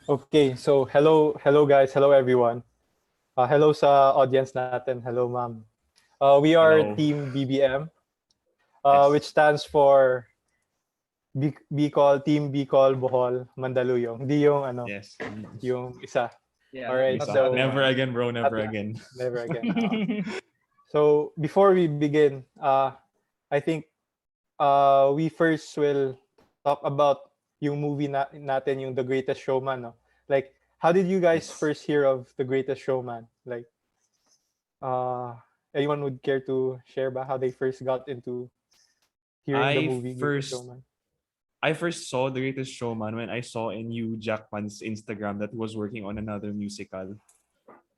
Okay, so hello guys, hello everyone. Hello sa audience natin. Hello ma'am. We are Hello. Team BBM, which Yes. stands for Bicol, Team Bicol, Bohol, Mandaluyong. Hindi yung Yes. yung isa. Yeah, All right, not the Isa. other so Never one. again, bro. not Never the- again. never again. So before we begin, I think we first will talk about yung movie natin, yung The Greatest Showman. No? Like, how did you guys Yes. first hear of The Greatest Showman? Like, uh, anyone would care to share ba how they first got into hearing the I movie Greatest first Showman? I first saw The Greatest Showman when I saw in Hugh Jackman's Instagram that he was working on another musical.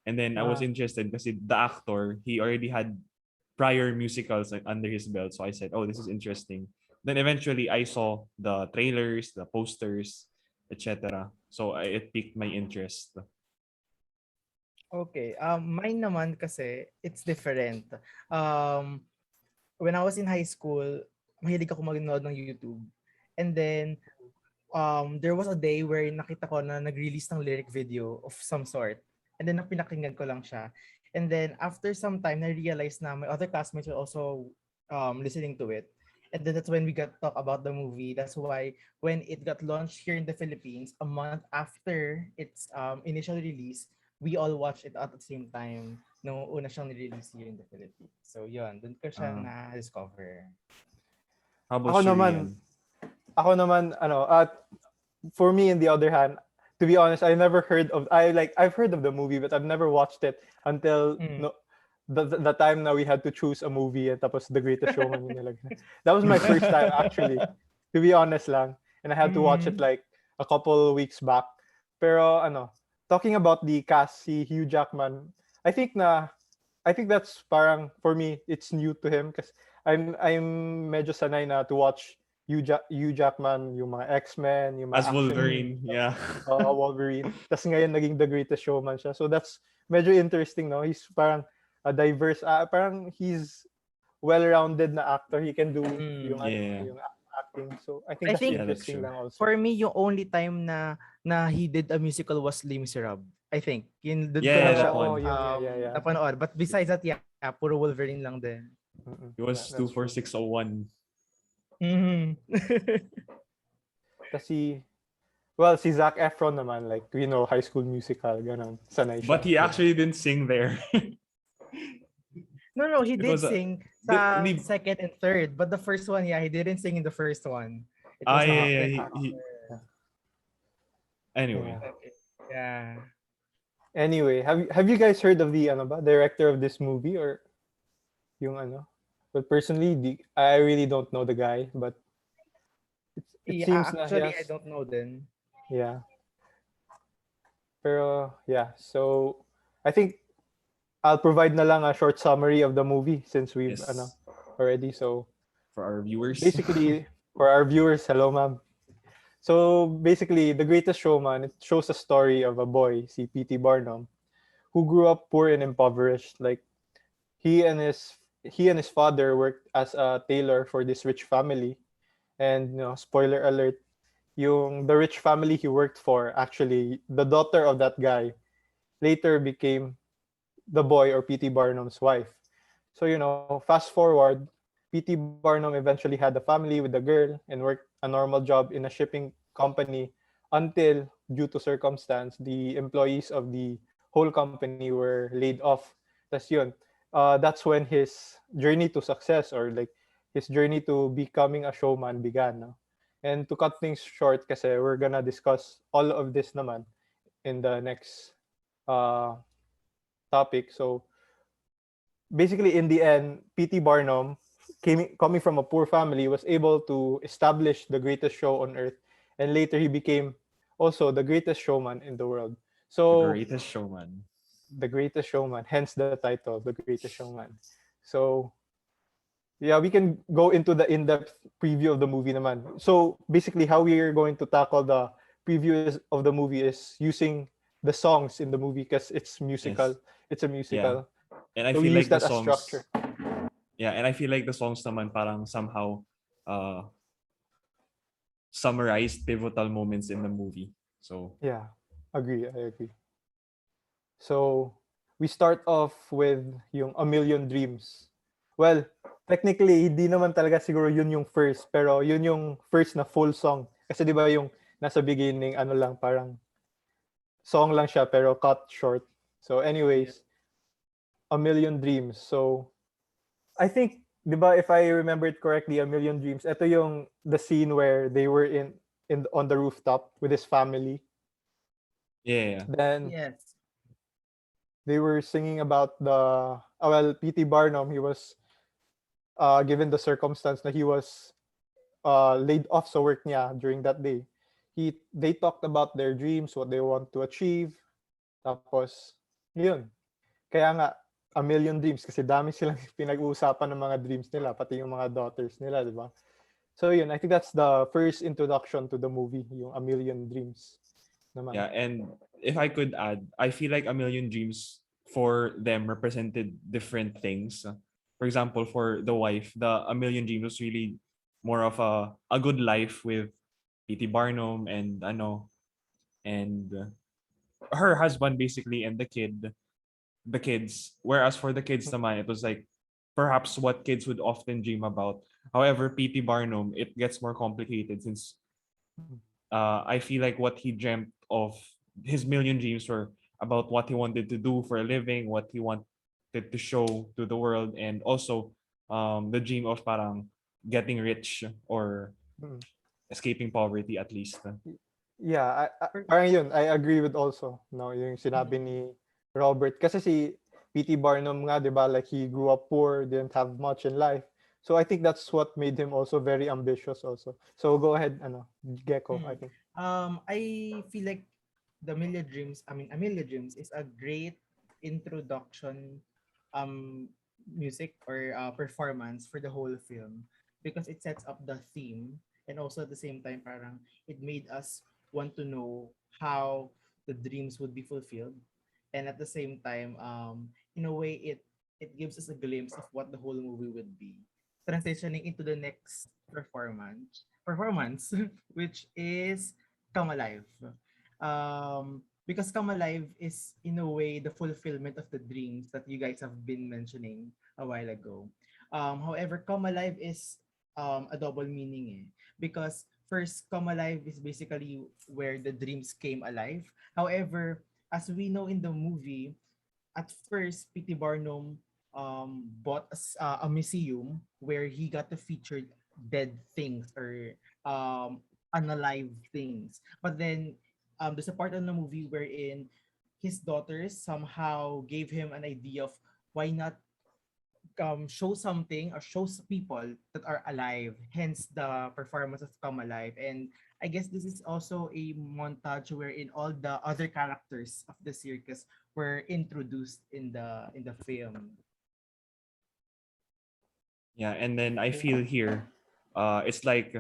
And then I was Ah, interested because the actor, he already had prior musicals like under his belt. So I said, oh, this is interesting. Then eventually I saw the trailers, the posters, etc. So it piqued my interest. Okay, mine naman kasi, it's different. Um, when I was in high school, mahilig ako manood ng YouTube. And then, there was a day where nakita ko na nag-release ng lyric video of some sort. And then, pinakinggan ko lang siya. And then, after some time, na-realize na my other classmates were also listening to it. And then that's when we got talk about the movie. That's why when it got launched here in the Philippines, a month after its initial release, we all watched it at the same time nung una siyang release here in the Philippines. So yun, dun ko siya Uh, na-discover. how about ako naman, Shirian? for me, in the other hand, to be honest, I never heard of. I've heard of the movie, but I've never watched it until Mm. no, the time now we had to choose a movie and tapos The Greatest Showman yung nilagay. That was my first time actually, to be honest lang, and I had to watch it Mm. like a couple weeks back. Pero talking about the cast, si Hugh Jackman, I think na I think that's parang for me it's new to him because I'm medyo sanay na to watch Hugh Jackman, yung mga X-Men, yung mga As action Mm. Wolverine, yeah. Wolverine. Tapos ngayon naging The Greatest Showman siya. So that's medyo interesting, no? He's parang a diverse, parang he's well-rounded na actor. He can do yung Mm. Yeah. yung acting. So I think I that's think Yeah, that's interesting true. lang also. for me, yung only time na he did a musical was Les Miserables. I think. Yun, dun ko Yeah, lang siya that one. Yeah. napanood. But besides that, yeah, puro Wolverine lang din. Mm-mm. It Yeah, was that's true. 24601. Mhm. Kasi well, si Zac Efron naman, like, High School Musical, ganun. Sanay siya. But he Diba? actually didn't sing there. No, he It did was a sing sa hindi, second and third. But the first one, yeah, he didn't sing in the first one. It was a yeah, yeah, different he actor. anyway. Yeah. Okay. Yeah. Anyway, have you guys heard of the director of this movie or yung ano? But personally, I really don't know the guy, but it Yeah, seems na he actually, I has, don't know then. yeah. Pero yeah, so I think I'll provide na lang a short summary of the movie since we've Yes. already. So For our viewers. basically, for our viewers, hello ma'am. So basically, The Greatest Showman, it shows a story of a boy, si P.T. Barnum, who grew up poor and impoverished. Like he and his father worked as a tailor for this rich family. And spoiler alert, yung the rich family he worked for, actually the daughter of that guy later became the boy or P.T. Barnum's wife. So fast forward, P.T. Barnum eventually had a family with a girl and worked a normal job in a shipping company until, due to circumstance, the employees of the whole company were laid off. Tas yun, that's when his journey to success, or like his journey to becoming a showman, began. No? And to cut things short, kasi we're gonna discuss all of this naman in the next uh, topic. So basically, in the end, P.T. Barnum, coming from a poor family, was able to establish the greatest show on earth, and later he became also the greatest showman in the world. The So Greatest Showman. the greatest showman, hence the title, the greatest showman. So yeah, we can go into the in-depth preview of the movie naman. So basically, how we are going to tackle the of the movie is using the songs in the movie because it's musical. Yes. It's a Yeah. musical. And I So we feel use like the that as structure. songs yeah, and I feel like the songs naman parang somehow uh summarized pivotal moments in the movie. So Yeah. Agree, I agree. So, we start off with yung A Million Dreams. Well, technically, hindi naman talaga siguro yun yung first, pero yun yung first na full song. Kasi di ba yung nasa beginning, ano lang, parang song lang siya, pero cut short. So Yeah. anyways, A Million Dreams. So, I think, di ba, if I remember it correctly, A Million Dreams, ito yung the scene where they were in on the rooftop with his family. Yeah. Then Yes. they were singing about well, P.T. Barnum, he was given the circumstance that he was laid off sa work niya during that day. They talked about their dreams, what they want to achieve. Tapos, yun. Kaya nga, A Million Dreams kasi dami silang pinag-uusapan ng mga dreams nila, pati yung mga daughters nila, di ba? So yun, I think that's the first introduction to the movie, yung A Million Dreams naman. Yeah, and if I could add, I feel like A Million Dreams for them represented different things. For example, for the wife, the A Million Dreams was really more of a good life with P.T. Barnum and and her husband basically and the kids. Whereas for the kids naman, it was like perhaps what kids would often dream about. However, P.T. Barnum, it gets more complicated since I feel like what he dreamt of his million dreams were about what he wanted to do for a living, what he wanted to show to the world, and also the dream of parang getting rich or Mm. escaping poverty at least. Yeah, Per- parang yun, I agree with also, no, yung sinabi Mm. ni Robert. Kasi si P.T. Barnum nga, di ba, like he grew up poor, didn't have much in life. So I think that's what made him also very ambitious also. So go ahead, Gecko, I Mm. think. I feel like Amelia Dreams is a great introduction music or performance for the whole film because it sets up the theme and also at the same time parang it made us want to know how the dreams would be fulfilled and at the same time in a way it gives us a glimpse of what the whole movie would be transitioning into the next performance which is Come Alive. Because Come Alive is in a way the fulfillment of the dreams that you guys have been mentioning a while ago. However, Come Alive is a double meaning because first Come Alive is basically where the dreams came alive. However, as we know in the movie, at first P.T. Barnum bought a museum where he got to feature dead things or unalive things. But then there's a part in the movie wherein his daughters somehow gave him an idea of why not show something or people that are alive, hence the performance of Come Alive. And I guess this is also a montage wherein all the other characters of the circus were introduced in the film. Yeah, and then I feel here, it's like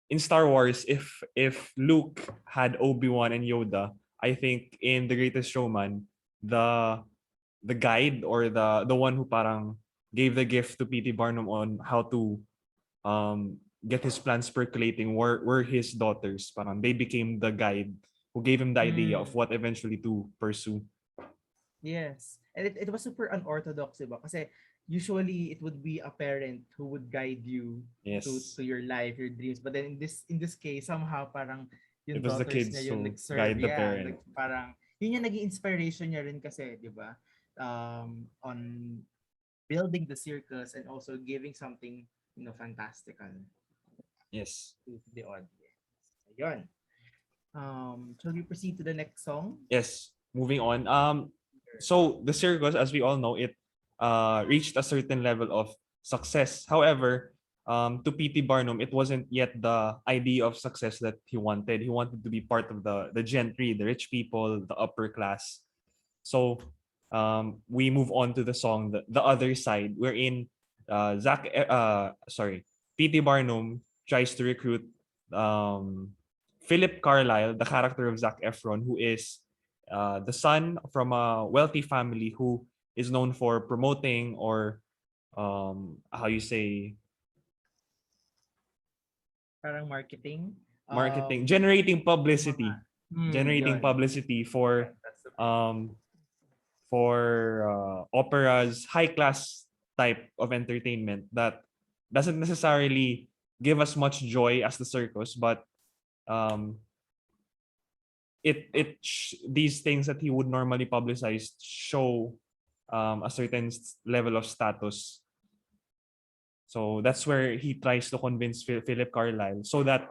in Star Wars, if Luke had Obi-Wan and Yoda, I think in The Greatest Showman, the the guide or the one who parang gave the gift to P.T. Barnum on how to get his plans percolating were his daughters. Parang they became the guide who gave him the idea of Mm, what eventually to pursue. yes. And it was super unorthodox, diba? Kasi usually it would be a parent who would guide you Yes. to your life, your dreams. But then in this case, somehow parang It yung was the daughters kids niya yung who nag-serve. guide the Yeah, parent. parang yun yung naging inspiration niya rin kasi, di ba? On building the circus and also giving something, fantastical Yes. to the audience. Ayun. Shall we proceed to the next song? Yes. Moving on. So the circus, as we all know, it reached a certain level of success. However, to P.T. Barnum, it wasn't yet the idea of success that he wanted. He wanted to be part of the gentry, the rich people, the upper class. So we move on to the song, the other side, wherein P.T. Barnum tries to recruit um, Philip Carlyle, the character of Zac Efron, who is the son from a wealthy family who is known for promoting or how you say Parang marketing. marketing, generating Mga publicity. generating Yun. publicity um operas, high class type of entertainment that doesn't necessarily give us much joy as the circus, but um these things that he would normally publicize show a certain level of status. So that's where he tries to convince Philip Carlyle, so that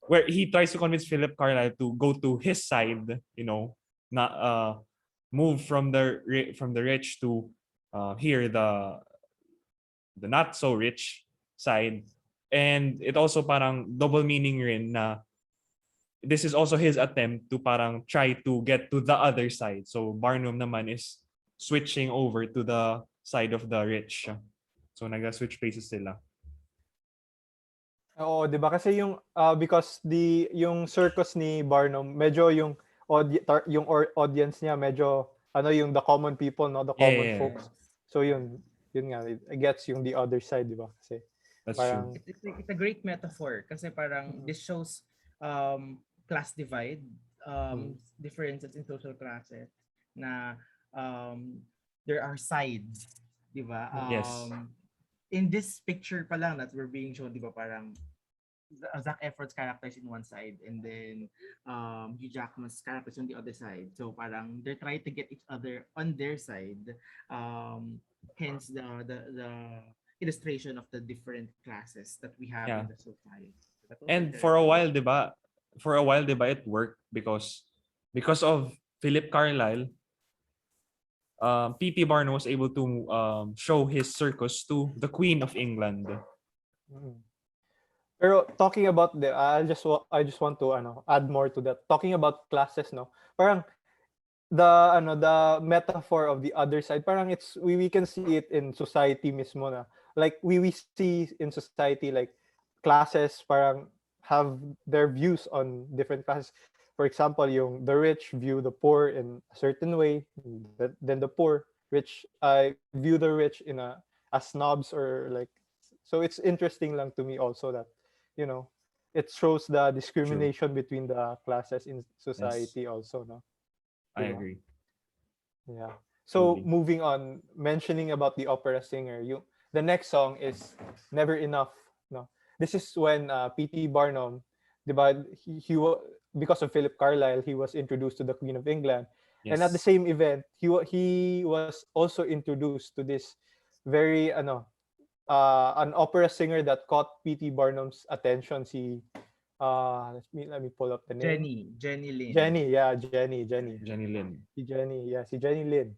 where he tries to convince Philip Carlyle to go to his side, not move from from the rich to here the not so rich side. And it also parang double meaning rin na this is also his attempt to parang try to get to the other side. So Barnum naman is switching over to the side of the rich. So naga-switch places sila. Oo, 'di ba? Kasi because yung circus ni Barnum, medyo yung audience niya medyo yung the common people, no, the Yeah, common yeah, yeah. folks. So yun nga, it gets yung the other side, 'di ba? Kasi That's true. parang It's a great metaphor kasi parang this shows class divide, differences in social classes na um, there are sides, di ba? Yes. In this picture pa lang that we're being shown, di ba, parang Zac Efron's character is in one side and then Hugh Jackman's character is on the other side. So parang they're trying to get each other on their side. Hence the illustration of the different classes that we have in Yeah. the society. That was And for a interesting. while, 'di ba? For a while, 'di ba, it worked because of Philip Carlyle. P.T. Barnum was able to show his circus to the Queen of England. mm. Pero talking about I just want to add more to that. Talking about classes, no. Parang the metaphor of the other side, parang we can see it in society mismo na. Like we see in society like classes parang have their views on different classes. For example, the rich view the poor in a certain way, then the poor rich view the rich as snobs, or like. So it's interesting lang to me also that you know it shows the True. discrimination between the classes in Yes, society also, no? I Diba? agree. Yeah. So Truly. moving on, mentioning about the opera singer, the next song is Never Enough. No, this is when P.T. Barnum, diba, because of Philip Carlyle, he was introduced to the Queen of England, and at the Yes. same event, he was also introduced to this very an opera singer that caught P.T. Barnum's attention. Let me pull up the name. Jenny Lin. Jenny, yeah, Jenny. Jenny Lin. Si Jenny Lin.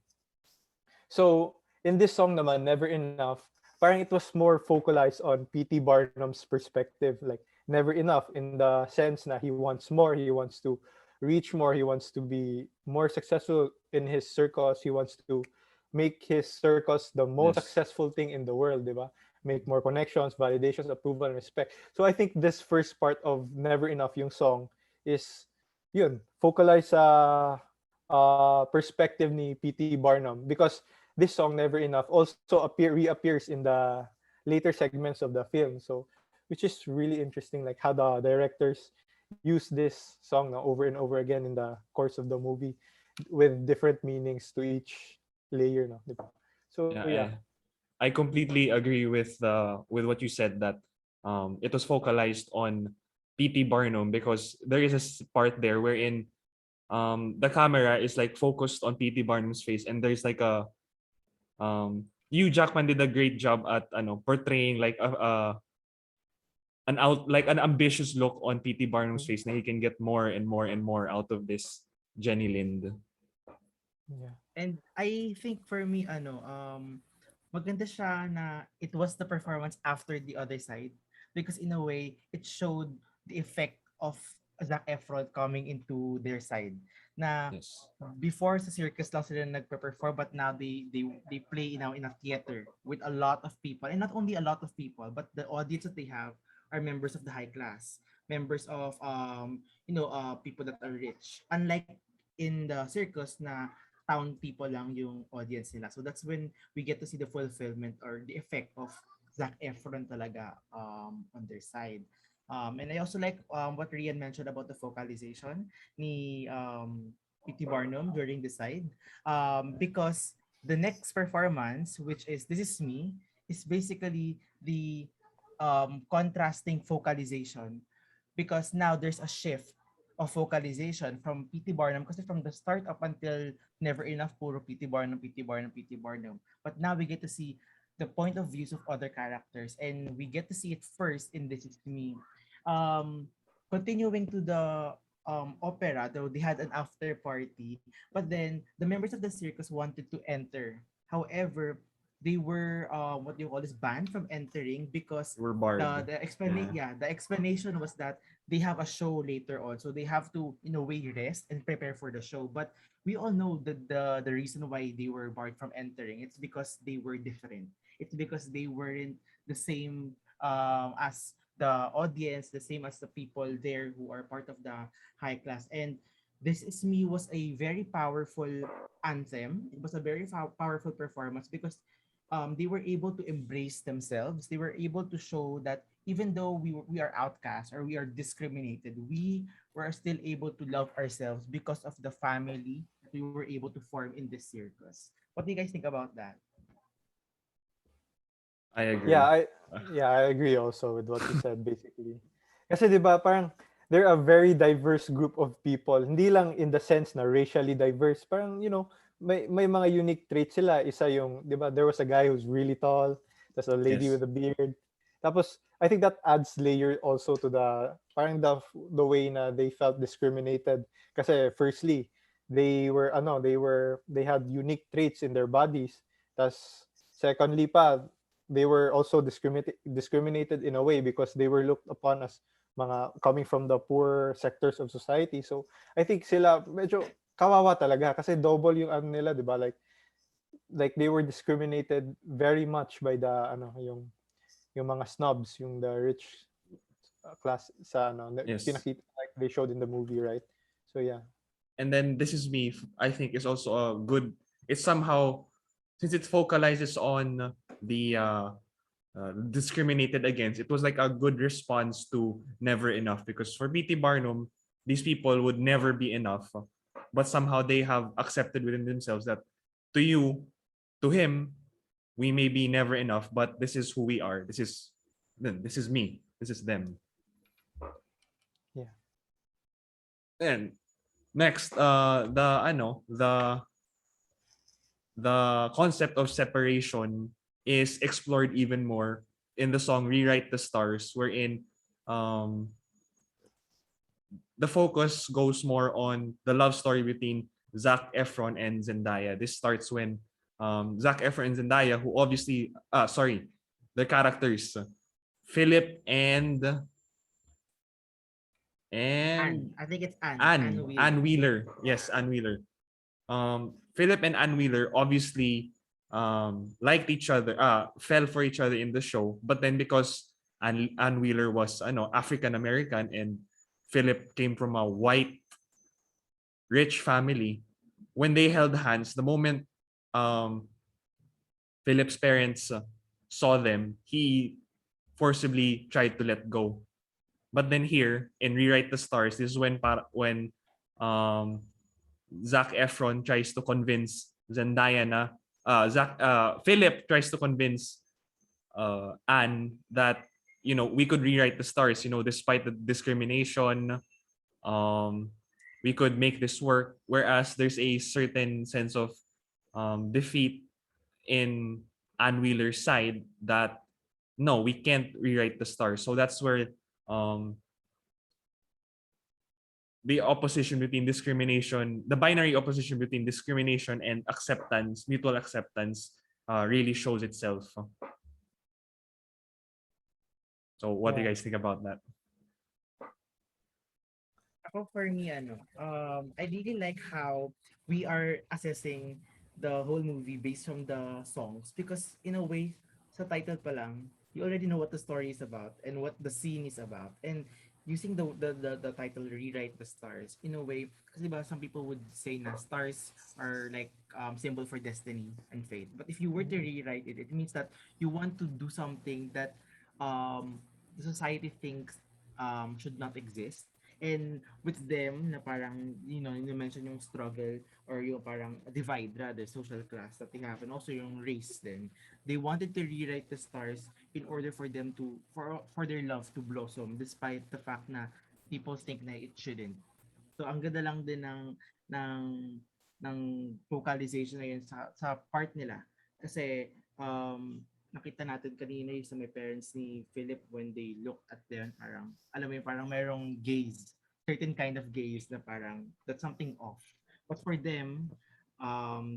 So, in this song naman, Never Enough, parang it was more focalized on P.T. Barnum's perspective, like never enough in the sense na he wants more, he wants to reach more, he wants to be more successful in his circus, he wants to make his circus the most Yes. successful thing in the world, di ba? Make more connections, validations, approval, and respect. So I think this first part of Never Enough, yung song, is yun, focalize sa perspective ni P.T. Barnum, because this song Never Enough also reappears in the later segments of the film. So which is really interesting, like how the directors use this song na over and over again in the course of the movie with different meanings to each layer, no, diba? So Yeah, yeah. I completely agree with what you said, that it was focalized on P.T. Barnum, because there is a part there wherein the camera is like focused on P.T. Barnum's face, and there's like a Hugh Jackman did a great job at portraying like an ambitious look on P.T. Barnum's face, na he can get more and more and more out of this Jenny Lind. Yeah. And I think for me, maganda siya na it was the performance after the other side because in a way, it showed the effect of Zac Efron coming into their side. Na Yes. before sa circus lang sila nagpe-perform but now they play now in a theater with a lot of people, and not only a lot of people but the audience that they have are members of the high class, members of people that are rich, unlike in the circus na town people lang yung audience nila. So that's when we get to see the fulfillment or the effect of Zac Efron talaga on their side. And I also like what Rian mentioned about the focalization ni P.T. Barnum during the side. Because the next performance, which is This Is Me, is basically the contrasting focalization, because now there's a shift of focalization from P.T. Barnum, kasi from the start up until Never Enough, puro P.T. Barnum, P.T. Barnum, P.T. Barnum. But now we get to see the point of views of other characters, and we get to see it first in This Is Me. Continuing to the opera, though they had an after party, but then the members of the circus wanted to enter. However, they were what do you call this, banned from entering because We're barred. Yeah. the explanation was that they have a show later on, so they have to in a way rest and prepare for the show. But we all know that the reason why they were barred from entering, it's because they were different. It's because they weren't the same as the audience, the same as the people there who are part of the high class. And This Is Me was a very powerful anthem. It was a very powerful performance because they were able to embrace themselves. They were able to show that even though we are outcast or we are discriminated, we were still able to love ourselves because of the family that we were able to form in this circus. What do you guys think about that? I Yeah, agree. I agree also with what you said basically. Kasi 'di ba parang they're a very diverse group of people. Hindi lang in the sense na racially diverse. Parang may mga unique traits sila. Isa yung 'di ba there was a guy who's really tall, there's a lady Yes. with a beard. Tapos I think that adds layer also to the parang the way na they felt discriminated. Kasi firstly, they had unique traits in their bodies. Tas secondly pa, they were also discriminated in a way because they were looked upon as mga coming from the poor sectors of society. So I think sila medyo kawawa talaga kasi double yung ano nila, 'di ba? Like they were discriminated very much by the yung mga snobs, yung the rich class sa Yes. pinakita like they showed in the movie, right? So yeah. And then This Is Me, I think, is also a good. It's somehow, since it focalizes on the discriminated against, it was like a good response to Never Enough, because for BT Barnum, these people would never be enough, but somehow they have accepted within themselves that to you, to him, we may be never enough, but this is who we are. This is me. This is them. Yeah. And next, the concept of separation is explored even more in the song Rewrite the Stars, wherein um, the focus goes more on the love story between Zac Efron and Zendaya. This starts when Zac Efron and Zendaya, who obviously, the characters, Philip and Anne. I think it's Anne. Anne Anne Wheeler. Wheeler. Yes, Anne Wheeler. Philip and Ann Wheeler obviously liked each other, fell for each other in the show. But then because Ann Wheeler was African American and Philip came from a white rich family, when they held hands, the moment um, Philip's parents saw them, he forcibly tried to let go. But then here in Rewrite the Stars, this is when um, Zac Efron tries to convince Zendaya na Philip tries to convince Anne that we could rewrite the stars, despite the discrimination, um we could make this work, whereas there's a certain sense of defeat in Ann Wheeler's side that no, we can't rewrite the stars. So that's where um the opposition between discrimination, the binary opposition between discrimination and acceptance, mutual acceptance, really shows itself. So what do you Yeah. guys think about that? Ako for me, I really like how we are assessing the whole movie based from the songs, because in a way, sa title pa lang, you already know what the story is about and what the scene is about. And using the title Rewrite the Stars, in a way, kasi ba some people would say na stars are like symbol for destiny and fate. But if you were to rewrite it, it means that you want to do something that the society thinks should not exist. And with them na parang, you mention yung struggle or yung parang divide rather, social class that they have, and also yung race then. They wanted to rewrite the stars in order for them to, for their love to blossom despite the fact na people think na it shouldn't. So ang ganda lang din ng ng vocalization na yun sa part nila. Kasi nakita natin kanina yung sa may parents ni Philip when they look at them, parang alam mo yun, parang mayroong gaze, certain kind of gaze na parang that's something off. But for them,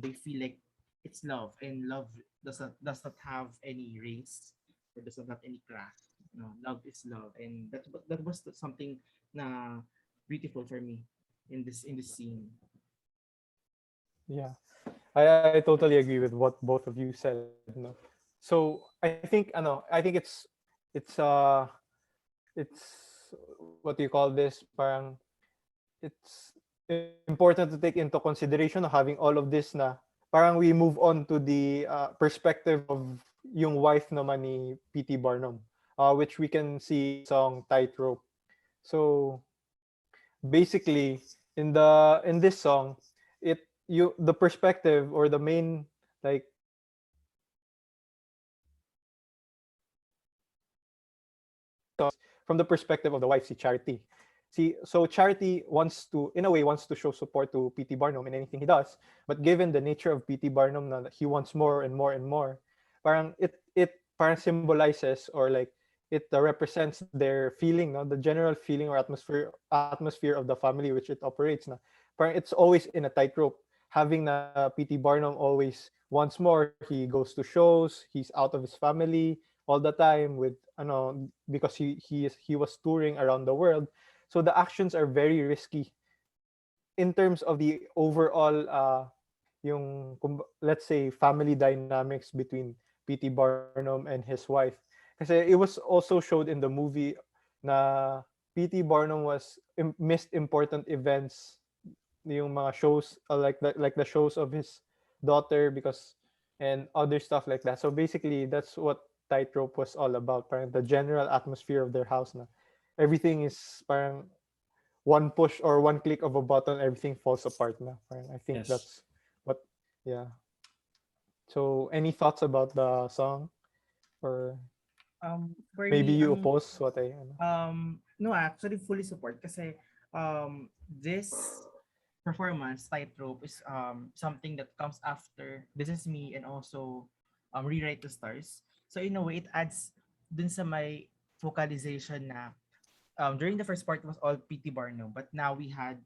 they feel like it's love, and love does not have any race or does not have any class. No, love is love, and that was something na beautiful for me in this scene. Yeah. I totally agree with what both of you said. No? So I think it's what do you call this? Parang it's important to take into consideration of having all of this na parang we move on to the perspective of yung wife naman ni P.T. Barnum, which we can see in the song Tightrope. So basically in this song, it you the perspective or the main like from the perspective of the wife, si Charity. So Charity wants to, in a way, wants to show support to P.T. Barnum in anything he does. But given the nature of P.T. Barnum, na he wants more and more and more, parang it parang symbolizes or like it represents their feeling, no, the general feeling or atmosphere of the family which it operates. Na parang it's always in a tightrope. Having na P.T. Barnum always wants more, he goes to shows, he's out of his family all the time with because he was touring around the world. So the actions are very risky in terms of the overall let's say family dynamics between P.T. Barnum and his wife. Kasi it was also showed in the movie na P.T. Barnum missed important events, yung mga shows like the shows of his daughter because and other stuff like that. So basically that's what Tightrope was all about. Parang the general atmosphere of their house na everything is parang one push or one click of a button, everything falls apart na. Parang I think Yes. that's what, yeah. So any thoughts about the song, or For maybe me, you oppose what I no, I actually fully support kasi this performance, Tightrope, is something that comes after This Is Me and also Rewrite the Stars. So in a way, it adds dun sa may vocalization na during the first part it was all P.T. Barnum, but now we had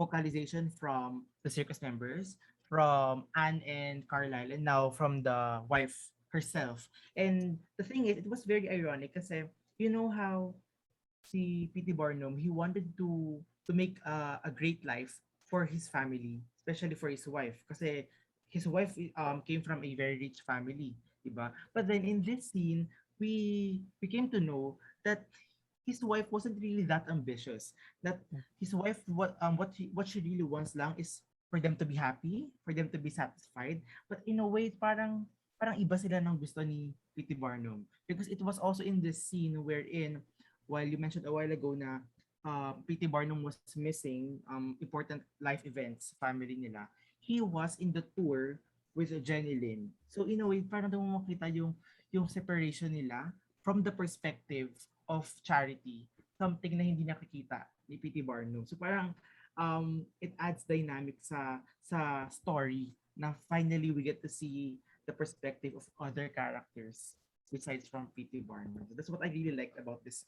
vocalization from the circus members, from Anne and Carlisle, and now from the wife herself. And the thing is, it was very ironic kasi you know how si P.T. Barnum, he wanted to make a great life for his family, especially for his wife. Kasi his wife came from a very rich family, diba? But then in this scene, we came to know that his wife wasn't really that ambitious. That his wife, what she really wants lang is for them to be happy, for them to be satisfied. But in a way, parang iba sila ng gusto ni P.T. Barnum, because it was also in this scene wherein, while you mentioned a while ago na P.T. Barnum was missing important life events, family nila, he was in the tour with Jenny Lynn. So in a way, parang doon mo makita yung separation nila from the perspective of Charity, something na hindi nakikita ni P.T. Barnum. So parang it adds dynamic sa story na finally we get to see the perspective of other characters besides from P.T. Barnum. So that's what I really liked about this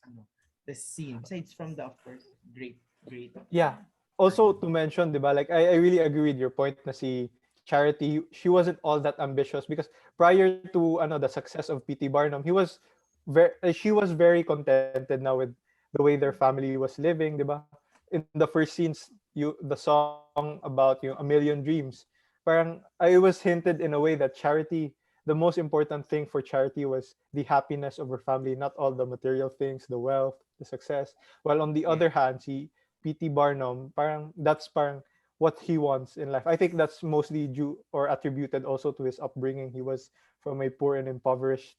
scene. Besides from the, of course, great. yeah. Also to mention, diba, like I really agree with your point na si Charity, she wasn't all that ambitious because prior to the success of P.T. Barnum, she was very contented now with the way their family was living, diba? In the first scenes, the song about A Million Dreams, parang I was hinted in a way that Charity, the most important thing for Charity was the happiness of her family, not all the material things, the wealth, the success. While on the Yeah. other hand, si P.T. Barnum, that's what he wants in life. I think that's mostly due or attributed also to his upbringing. He was from a poor and impoverished,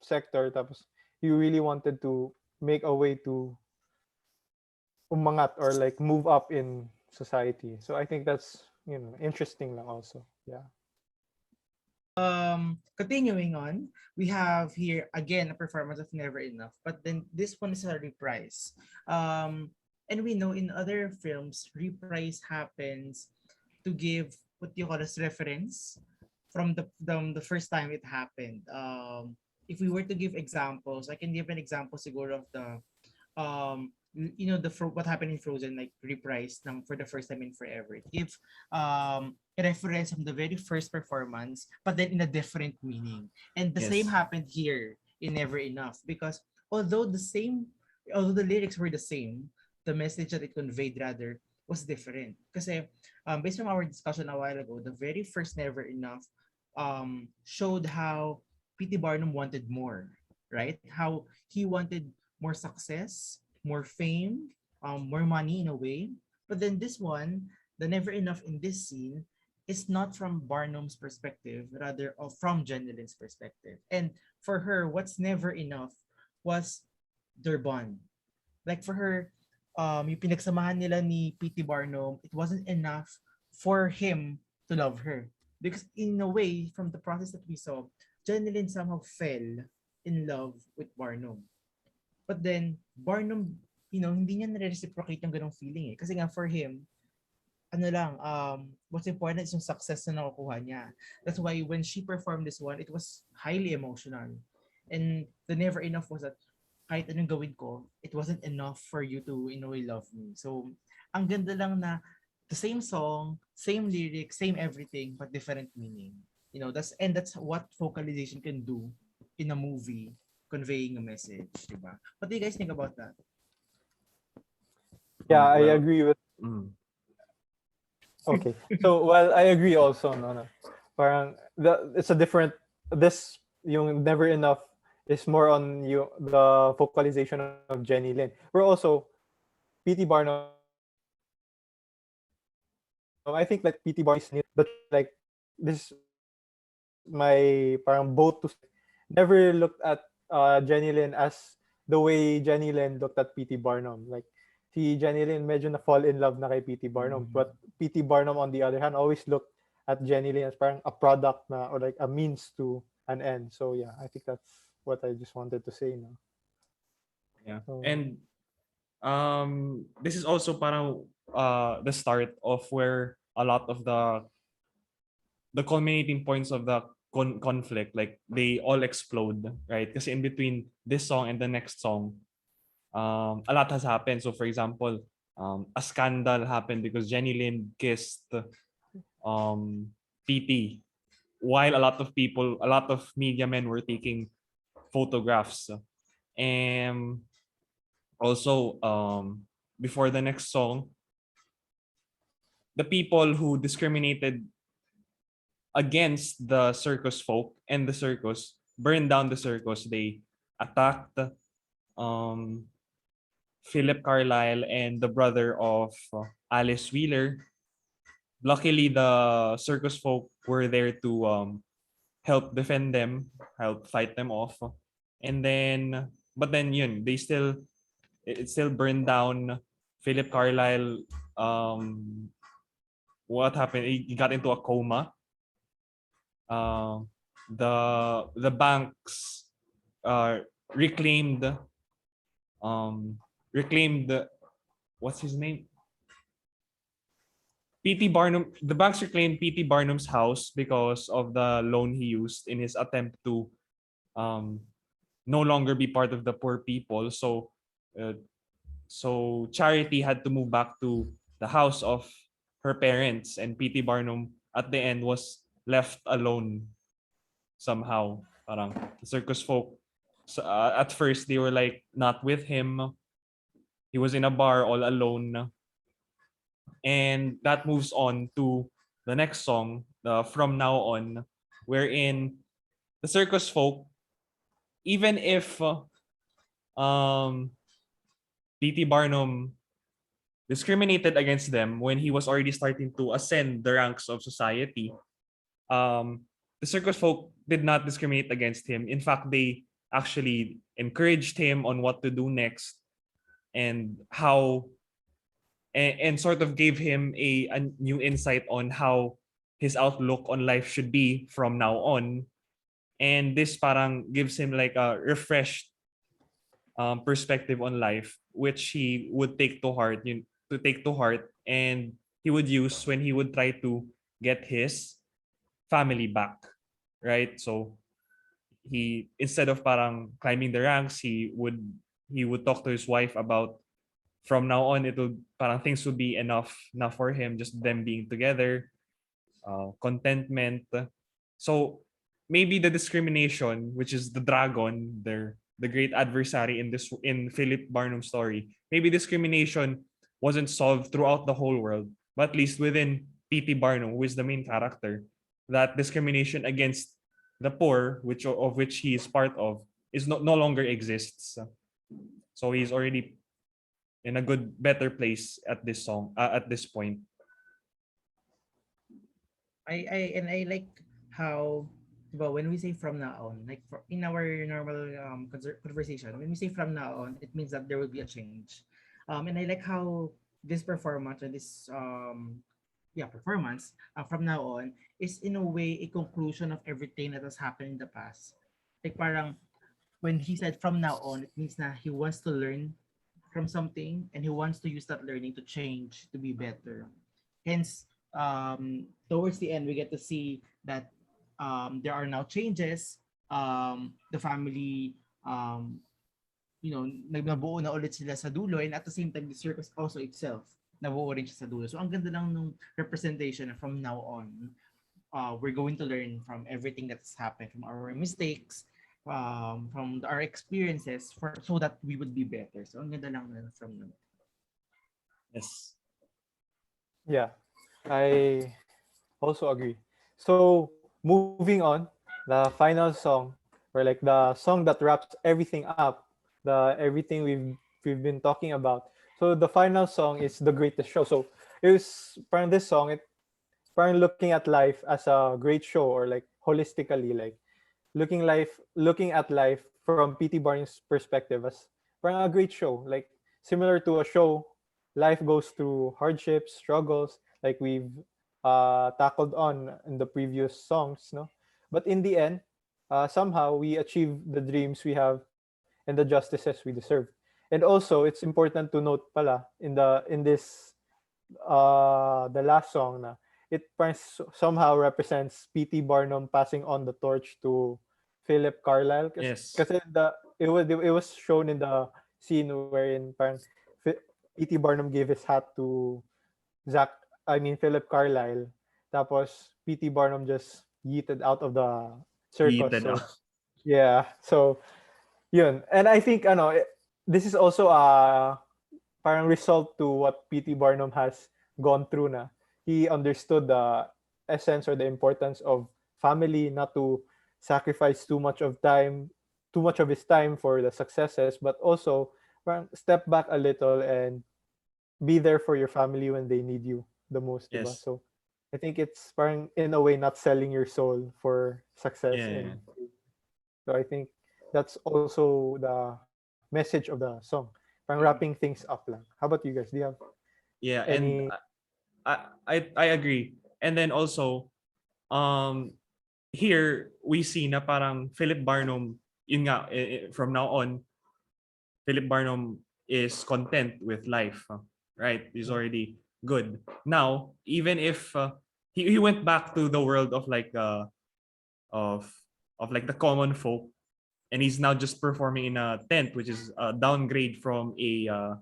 sector. Tapos he really wanted to make a way to umangat or like move up in society. So I think that's, interesting lang also. Yeah. Continuing on, we have here again a performance of Never Enough, but then this one is a reprise. And we know in other films, reprise happens to give what you call as reference from the first time it happened. If we were to give examples, I can give an example siguro of the what happened in Frozen, like reprise for the first time in forever. It gives a reference from the very first performance, but then in a different meaning. And the same Yes. happened here in Never Enough, because although the same, although the lyrics were the same, the message that it conveyed rather was different. Kasi based on our discussion a while ago, the very first Never Enough showed how P.T. Barnum wanted more, right? How he wanted more success, more fame, more money in a way. But then this one, the Never Enough in this scene, is not from Barnum's perspective, rather from Jenilyn's perspective. And for her, what's never enough was their bond. Like for her, yung pinagsamahan nila ni P.T. Barnum, it wasn't enough for him to love her. Because in a way, from the process that we saw, Jenilyn somehow fell in love with Barnum. But then, Barnum, hindi niya nare-reciprocate yung ganong feeling eh. Kasi nga for him, what's important is yung success na nakukuha niya. That's why when she performed this one, it was highly emotional. And the Never Enough was that kahit anong gawin ko, it wasn't enough for you to in a way love me. So, ang ganda lang na the same song, same lyrics, same everything, but different meaning. That's what vocalization can do in a movie conveying a message, diba? What do you guys think about that? Yeah, I Well, agree with. mm, Okay. So, well, I agree also, no. Parang it's a different, this yung Never Enough is more on the vocalization of Jenny Lin. We're also P.T. Barnum. I think like P.T. Barnum is the like this my parang boat to never looked at Jenny Lin as the way Jenny Lin looked at P.T. Barnum. Like si Jenny Lin medyo na fall in love na kay P.T. Barnum, but P.T. Barnum on the other hand always looked at Jenny Lin as parang a product na or like a means to an end. So yeah, I think that's what I just wanted to say. No? yeah. So, And this is also parang the start of where a lot of the culminating points of the conflict, like they all explode, right? Because in between this song and the next song, a lot has happened. So for example, a scandal happened because Jenny Lin kissed PT, while a lot of media men were taking photographs. And also, before the next song, the people who discriminated against the circus folk and the circus burned down the circus. They attacked um, Philip Carlyle and the brother of Alice Wheeler. Luckily, the circus folk were there to help defend them, help fight them off. And then, but then yun, it still burned down. Philip Carlyle, what happened? He got into a coma. Uh, the banks reclaimed reclaimed what's his name? P.T. Barnum. The banks reclaimed P.T. Barnum's house because of the loan he used in his attempt to um, no longer be part of the poor people. Uh, so Charity had to move back to the house of her parents, and P.T. Barnum at the end was left alone somehow. Parang the circus folk. So, at first they were like not with him. He was in a bar all alone, and that moves on to the next song, From Now On, wherein the circus folk, even if um, P.T. Barnum discriminated against them when he was already starting to ascend the ranks of society, the circus folk did not discriminate against him. In fact, they actually encouraged him on what to do next, and how and sort of gave him a new insight on how his outlook on life should be from now on. And this parang gives him like a refreshed perspective on life, which he would take to heart, to take to heart, and he would use when he would try to get his family back, right? So he, instead of parang climbing the ranks, he would talk to his wife about, from now on, it'll parang things will be enough for him, just them being together, contentment. So maybe the discrimination, which is the dragon, the great adversary in Philip Barnum's story, maybe discrimination wasn't solved throughout the whole world, but at least within P.T. Barnum, who is the main character, that discrimination against the poor, which he is part of, is no longer exists. So he's already in a better place at this point. I like how, well, when we say from now on, like in our normal conversation, when we say from now on, it means that there will be a change. And I like how this performance, or this performance, from now on, is in a way a conclusion of everything that has happened in the past. Like parang when he said from now on, it means that he wants to learn from something, and he wants to use that learning to change, to be better. Hence, towards the end, we get to see that there are now changes. The family, nabuo na ulit sila sa dulo, and at the same time, the circus also itself, nabuo rin siya sa dulo. So, ang ganda lang nung representation na from now on, we're going to learn from everything that's happened, from our mistakes, from our experiences, so that we would be better. So, ang ganda lang from now. Yes. Yeah, I also agree. So moving on, the final song, or like the song that wraps everything up, the everything we've been talking about. So the final song is The Greatest Show. So it was parang this song, it parang looking at life as a great show, or like holistically, like looking at life from P.T. Barnum's perspective as parang a great show. Like similar to a show, life goes through hardships, struggles, like we've tackled on in the previous songs, no? But in the end, somehow we achieve the dreams we have and the justices we deserve. And also, it's important to note pala in this the last song na it somehow represents P.T. Barnum passing on the torch to Philip Carlyle, Yes. kasi it was shown in the scene wherein parang P.T. Barnum gave his hat to Philip Carlyle, tapos P.T. Barnum just yeeted out of the circus. Yeeted So out. yeah, so yun. And I think this is also a parang result to what P.T. Barnum has gone through na. He understood the essence or the importance of family, not to sacrifice too much of his time for the successes, but also parang step back a little and be there for your family when they need you the most, diba? Yes. So I think it's parang in a way not selling your soul for success. Yeah. And so I think that's also the message of the song. Parang wrapping things up lang. How about you guys? Do you have Yeah, and any I agree. And then also, here we see na parang Philip Barnum, yun nga, from now on, Philip Barnum is content with life, right? He's already good. Now, even if he went back to the world of like of like the common folk, and he's now just performing in a tent, which is a downgrade from uh,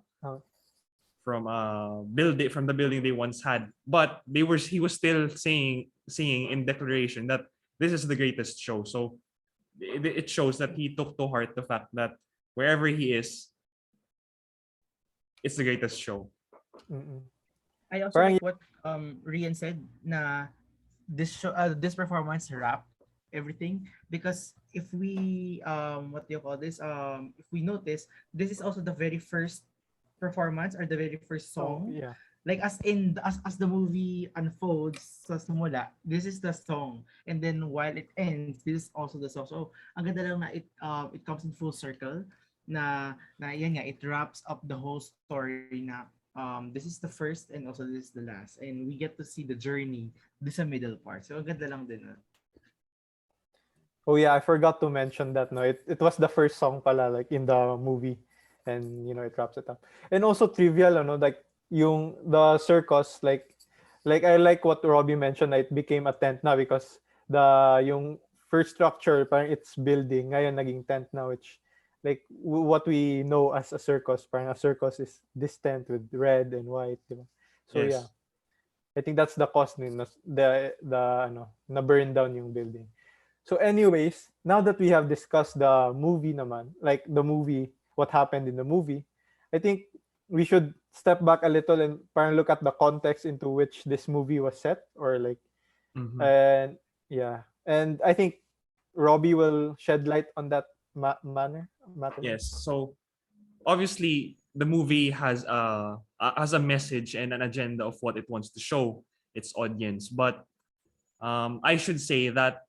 from the building they once had. But he was still singing in declaration that this is the greatest show. So it shows that he took to heart the fact that wherever he is, it's the greatest show. mm-mm. I also Parang like what Rian said, na this performance wrapped everything, because if we what do you call this, if we notice, this is also the very first performance, or the very first song yeah. Like as in as the movie unfolds sa simula, this is the song. And then while it ends, this is also the song. So ang ganda lang na it comes in full circle na yan nga, it wraps up the whole story na this is the first and also this is the last. And we get to see the journey, this sa middle part. So ang ganda lang din. Oh yeah, I forgot to mention that. No, it was the first song pala, like in the movie, and it wraps it up. And also trivial, like yung the circus, like I like what Robbie mentioned. Na it became a tent now because yung first structure, parang it's building, ngayon naging tent now, which like what we know as a circus, parang a circus is this tent with red and white, diba? So yeah, Yes. I think that's the cause nun, the na burn down yung building. So anyways, now that we have discussed the movie naman, like the movie, what happened in the movie, I think we should step back a little and parang look at the context into which this movie was set, or like, Mhm. and yeah. And I think Robbie will shed light on that matter. Yes. So obviously the movie has a message and an agenda of what it wants to show its audience, but I should say that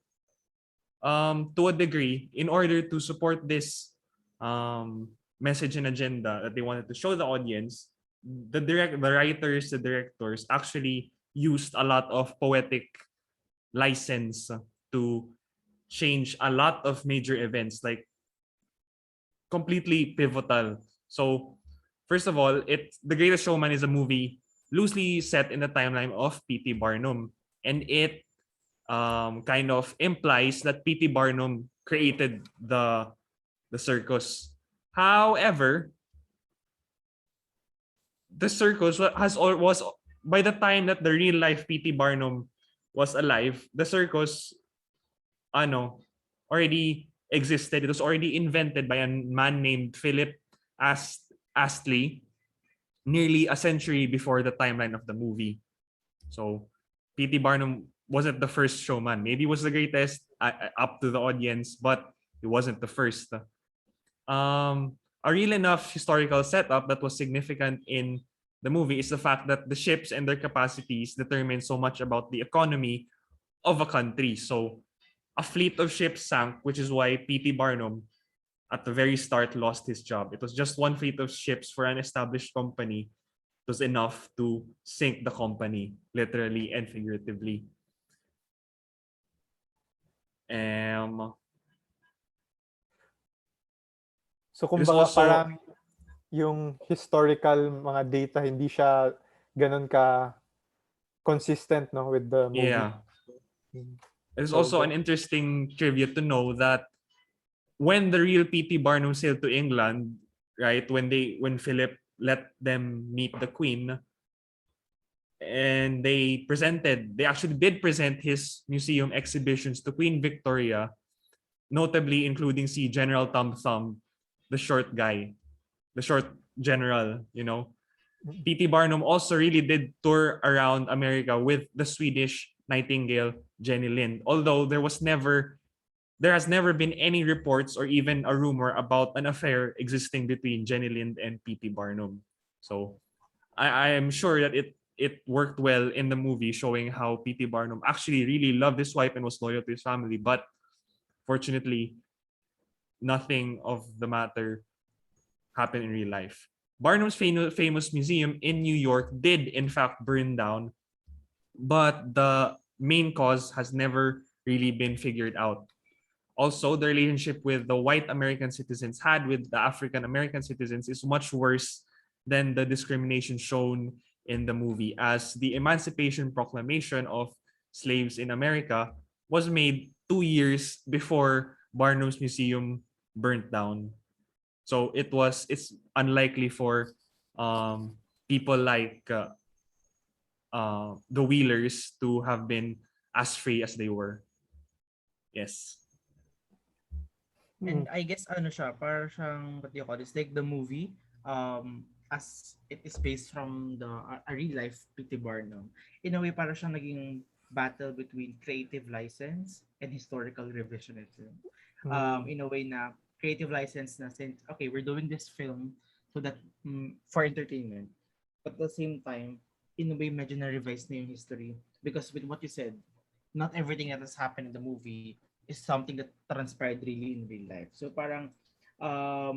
to a degree, in order to support this message and agenda that they wanted to show the audience, the writers, the directors actually used a lot of poetic license to change a lot of major events, like completely pivotal. So, first of all, The Greatest Showman is a movie loosely set in the timeline of P.T. Barnum, and it kind of implies that P.T. Barnum created the circus. However, the circus was by the time that the real life P.T. Barnum was alive, the circus ano already existed. It was already invented by a man named Philip Astley nearly a century before the timeline of the movie. So P.T. Barnum wasn't the first showman. Maybe he was the greatest up to the audience, but he wasn't the first. A real enough historical setup that was significant in the movie is the fact that the ships and their capacities determine so much about the economy of a country. So a fleet of ships sank, which is why P.T. Barnum at the very start lost his job. It was just one fleet of ships for an established company. It was enough to sink the company, literally and figuratively. Um, So it is kumbaga also, parang yung historical mga data hindi siya ganun ka consistent, no, with the movie. yeah, Mm. it is So also an go. interesting trivia to know that when the real P.T. Barnum sailed to England, right, when Philip let them meet the Queen, and they actually did present his museum exhibitions to Queen Victoria, notably including si General Tom Thumb, the short guy, the short general. Mm. P.T. Barnum also really did tour around America with the Swedish Nightingale Jenny Lind, although there has never been any reports or even a rumor about an affair existing between Jenny Lind and P.T. Barnum. So I am sure that it worked well in the movie, showing how P.T. Barnum actually really loved his wife and was loyal to his family. But fortunately, nothing of the matter happened in real life. Barnum's famous museum in New York did, in fact, burn down, but the main cause has never really been figured out. Also, the relationship with the white American citizens had with the African American citizens is much worse than the discrimination shown in the movie, as the Emancipation Proclamation of slaves in America was made 2 years before Barnum's museum burnt down. So it's unlikely for people like the Wheelers to have been as free as they were. Yes. Mm. And I guess ano siya, para siyang, what do you call this, like the movie, as it is based from a real life P.T. Barnum. In a way, para siyang naging battle between creative license and historical revisionism. Mm. In a way na creative license na since, okay, we're doing this film so that for entertainment. But at the same time, in a way medyo na-revise na yung history. Because with what you said, not everything that has happened in the movie is something that transpired really in real life. So parang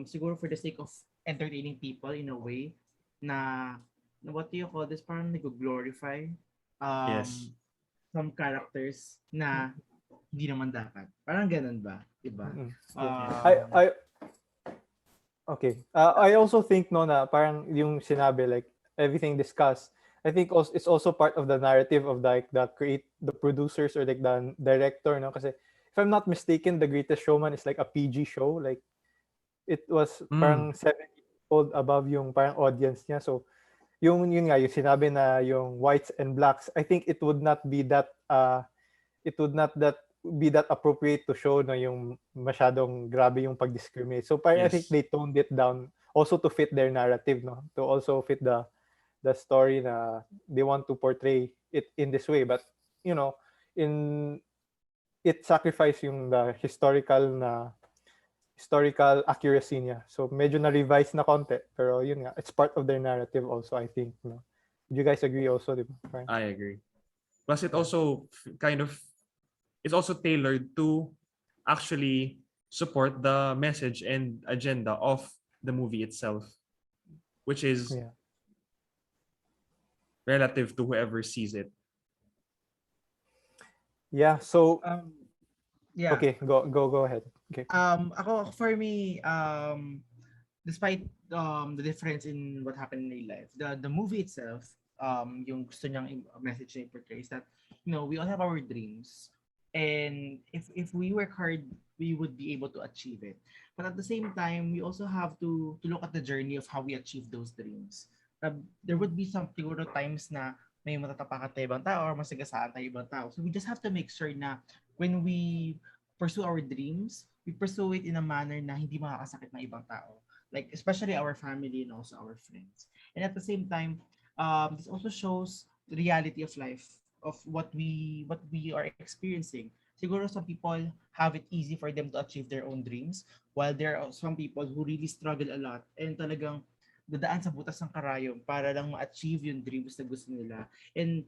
siguro for the sake of entertaining people in a way na, what do you call this? Parang nag-glorify Yes. um, some characters na hindi naman dapat. Parang ganun ba? Diba? Mm. Yeah. I Okay. I also think no na parang yung sinabi like everything discussed. I think also it's also part of the narrative of like the producers or like the director no kasi if I'm not mistaken The Greatest Showman is like a PG show like it was Mm. parang 7 years old above yung parang audience niya so yung nga yung sinabi na yung whites and blacks I think it would not that be that appropriate to show na yung masyadong grabe yung pag-discriminate. So parang I think Yes. they toned it down also to fit their narrative, no? To also fit the story na they want to portray it in this way. But, you know, in it sacrifice yung the historical accuracy niya. So medyo na-revise na konti. Pero yun nga, it's part of their narrative also, I think. No? Do you guys agree also, di ba? Parang, I agree. Plus, it yeah. also kind of it's also tailored to actually support the message and agenda of the movie itself, which is Yeah. relative to whoever sees it. Yeah. So, Um, yeah. okay, go ahead. Okay. Ako, for me, despite the difference in what happened in real life, the movie itself, yung gusto niyang message niya portrays that, we all have our dreams. And if we work hard, we would be able to achieve it. But at the same time, we also have to look at the journey of how we achieve those dreams. There would be some siguro times na may matatapakan tayo ibang tao or masagasaan tayo ibang tao. So we just have to make sure na when we pursue our dreams, we pursue it in a manner na hindi makakasakit ng ibang tao. Like, especially our family and also our friends. And at the same time, this also shows the reality of life, of what we are experiencing. Siguro some people have it easy for them to achieve their own dreams, while there are some people who really struggle a lot and talagang dadaan sa butas ng karayom para lang ma-achieve yung dreams na gusto nila. And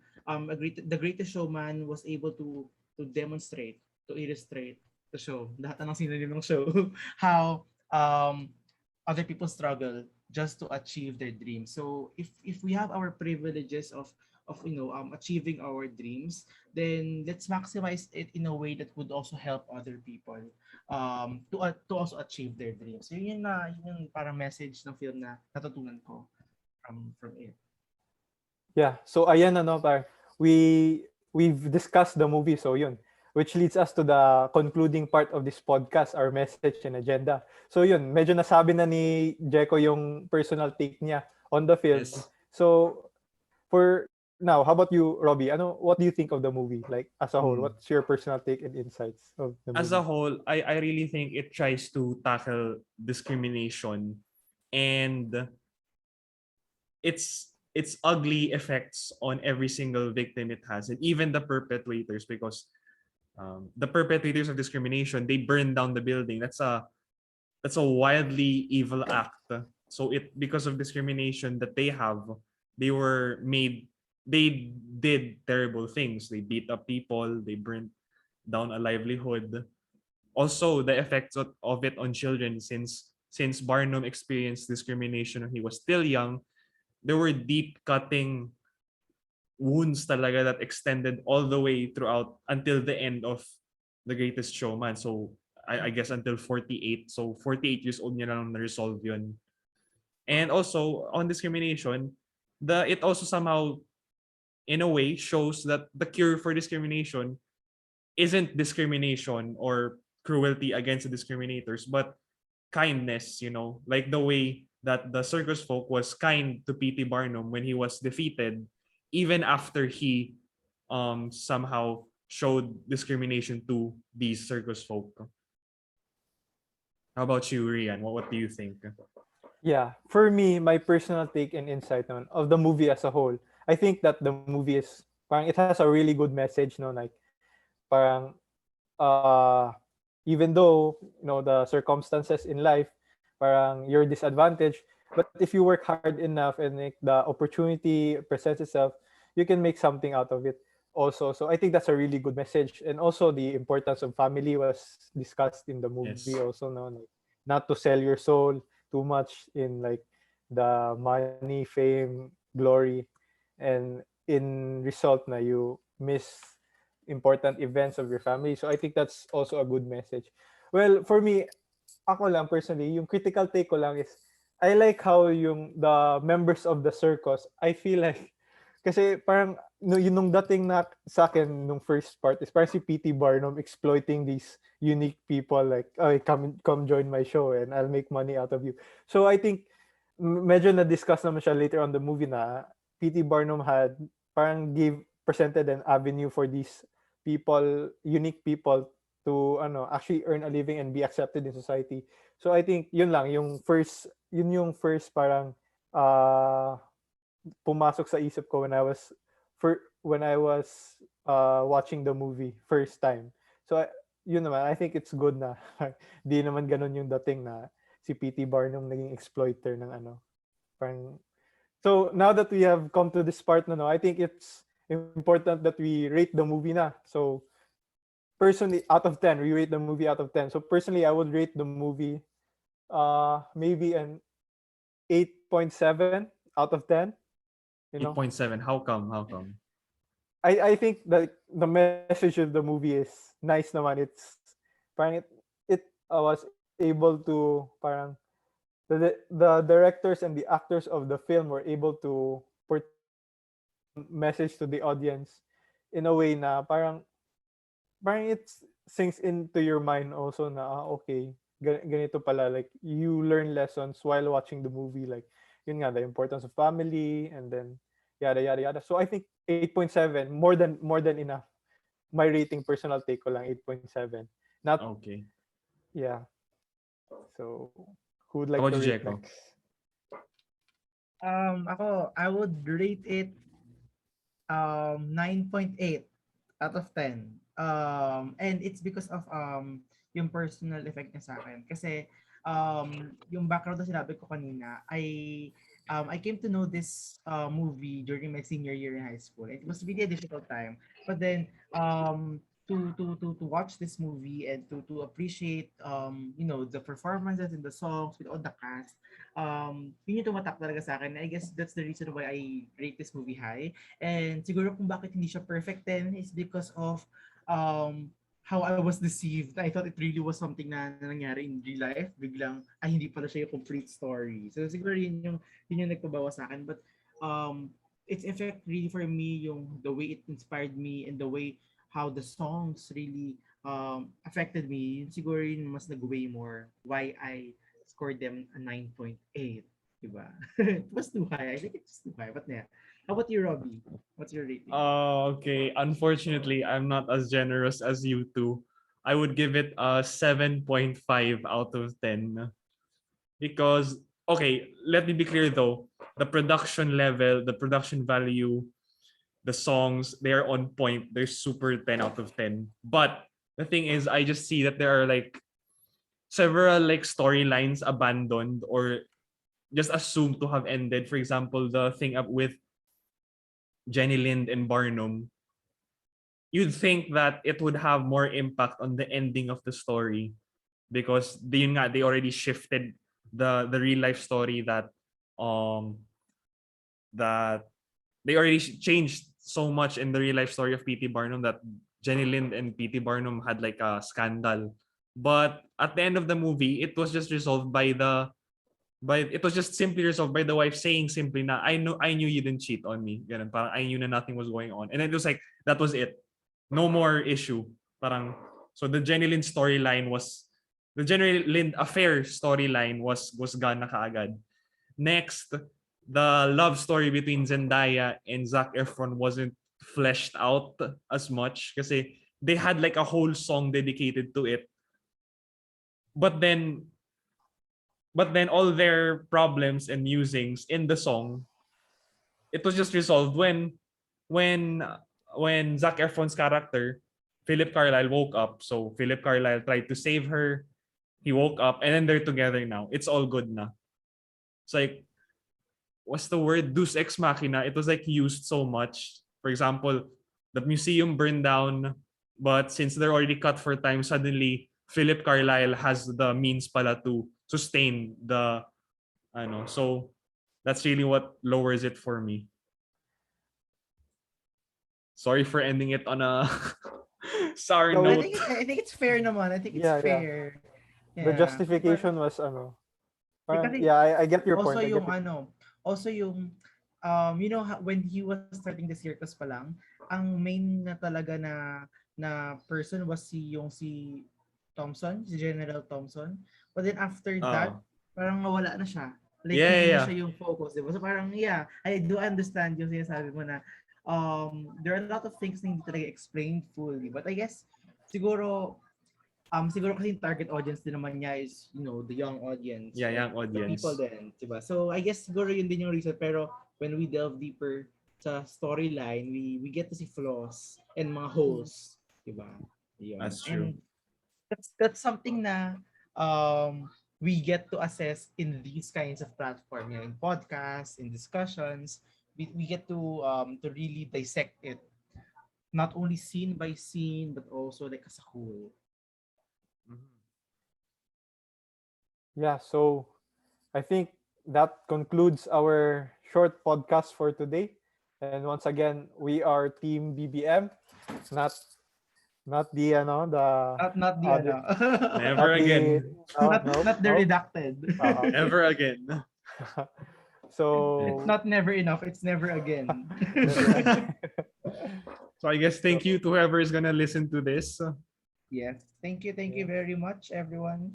the Greatest Showman was able to demonstrate, to illustrate, to show, lahat ng sinabi ng show, how other people struggle just to achieve their dreams. So if we have our privileges of achieving our dreams, then let's maximize it in a way that would also help other people to also achieve their dreams. So yun yung parang message ng film na natutunan ko from it. Yeah. So ayan ano par we've discussed the movie so yun which leads us to the concluding part of this podcast, our message and agenda. So yun, medyo nasabi na ni Jeko yung personal take niya on the film. Yes. So for now, how about you, Robbie? What do you think of the movie like as a whole? Mm. What's your personal take and insights of the As a movie? whole, I really think it tries to tackle discrimination and its ugly effects on every single victim it has, and even the perpetrators, because the perpetrators of discrimination, they burn down the building. That's a wildly evil act. So it because of discrimination that they have, they were made they did terrible things. They beat up people, they burned down a livelihood. Also, the effects of it on children, since Barnum experienced discrimination when he was still young, there were deep cutting wounds talaga that extended all the way throughout until the end of The Greatest Showman. So I guess until 48. So 48 years old niya lang na-resolve yun. And also on discrimination, it also somehow in a way shows that the cure for discrimination isn't discrimination or cruelty against the discriminators, but kindness, like the way that the circus folk was kind to P.T. Barnum when he was defeated, even after he somehow showed discrimination to these circus folk. How about you, Rian? What do you think? Yeah, for me, my personal take and insight on of the movie as a whole, I think that the movie is parang it has a really good message, no, like parang uh even though the circumstances in life parang you're disadvantaged, But if you work hard enough and like the opportunity presents itself, you can make something out of it also. So I think that's a really good message. And also the importance of family was discussed in the movie Yes. also, no, like not to sell your soul too much in like the money, fame, glory, and in result na you miss important events of your family. So I think that's also a good message. Well, for me, ako lang personally, yung critical take ko lang is I like how yung the members of the circus, I feel like kasi parang no, yun nung dating na sa akin nung first part is parang si P.T. Barnum exploiting these unique people like, oh, come join my show and I'll make money out of you. So I think medyo na-discuss naman siya later on the movie na P.T. Barnum had parang presented an avenue for these people, unique people to actually earn a living and be accepted in society. So I think yun yung first parang uh, pumasok sa isip ko when I was watching the movie first time. So yun naman, I think it's good na di naman ganun yung dating na si P.T. Barnum naging exploiter ng parang. So now that we have come to this part na, no, I think it's important that we rate the movie na. So personally, out of 10, we rate the movie out of 10. So personally, I would rate the movie maybe an 8.7 out of 10, you know. 8.7. How come? How come? I think that the message of the movie is nice naman. It's parang it was able to parang the directors and the actors of the film were able to portray the message to the audience in a way na parang it sinks into your mind also na okay, ganito pala, like you learn lessons while watching the movie, like yun nga, the importance of family, and then yada yada yada. So I think 8.7 more than enough. My rating, personal take ko lang 8.7. Not Okay. yeah. So who would How like about to you, rate Jeko? next? Ako, I would rate it 9.8 out of 10. And it's because of yung personal effect niya sa akin. Kasi yung background na sinabi ko kanina, I came to know this movie during my senior year in high school. It was really a difficult time. But then to watch this movie and to appreciate the performances and the songs with all the cast, yun yung tumatak talaga sa akin. I guess that's the reason why I rate this movie high. And siguro kung bakit hindi siya perfect 10 is because of how I was deceived. I thought it really was something na nangyari in real life. Biglang, ay hindi pala siya yung complete story. So siguro yun yung nagpabawa sa akin. But its effect really for me, yung the way it inspired me and the way how the songs really affected me, yun siguro yun mas nag-weigh more why I scored them a 9.8. Diba? It was too high. I think it's too high. But yeah. How about you, Robbie? What's your rating? Okay. Unfortunately, I'm not as generous as you two. I would give it a 7.5 out of 10. Because, okay, let me be clear though. The production level, the production value, the songs, they're on point. They're super 10 out of 10. But the thing is, I just see that there are like several like storylines abandoned or just assumed to have ended. For example, the thing up with Jenny Lind and Barnum, you'd think that it would have more impact on the ending of the story because they already shifted the real life story um that they already changed so much in the real life story of P.T. Barnum that Jenny Lind and P.T. Barnum had like a scandal. But at the end of the movie, it was just resolved it was just simply resolved by the wife saying simply na I knew you didn't cheat on me. Ganun, parang I knew na nothing was going on. And it was like that was it. No more issue. Parang so the Jenny Lind affair storyline was gone na kaagad. Next, the love story between Zendaya and Zac Efron wasn't fleshed out as much kasi they had like a whole song dedicated to it. But then all their problems and musings in the song, it was just resolved when when Zac Efron's character Philip Carlyle woke up. So Philip Carlyle tried to save her. He woke up and then they're together now. It's all good na. It's like, what's the word? Deus ex machina. It was like used so much. For example, the museum burned down, but since they're already cut for time, suddenly Philip Carlyle has the means pala to sustain the so that's really what lowers it for me. Sorry for ending it on a sour No, note. I think it's fair naman. I think it's Yeah, yeah. fair. The Yeah. justification was parang, Kasi yeah, I get your also point. I get yung your also yung when he was starting the circus pa lang, ang main na talaga na person was si Thompson, si General Thompson. But then after that, Oh. parang nawala na siya. Like Yeah, hindi na yeah. siya yung focus, di ba? So parang yeah, I do understand yung sinasabi mo na there are a lot of things na hindi talaga explained fully. But I guess siguro siguro kasi yung target audience din naman niya is, the young audience. Yeah, or young the people audience. din, diba? So, I guess siguro yun din yung reason. Pero, when we delve deeper sa storyline, we get to see flaws and mga holes, diba? Yun. That's true. And that's something na we get to assess in these kinds of platform, in podcasts, in discussions. We get to really dissect it, not only scene by scene, but also like as a whole. Yeah, so I think that concludes our short podcast for today. And once again, we are Team BBM, not the Not the other, Never not the again. not the redacted. Never again. So It's not never enough. It's never again. So I guess thank you to whoever is gonna listen to this. Yes. Thank you. Thank you very much, everyone.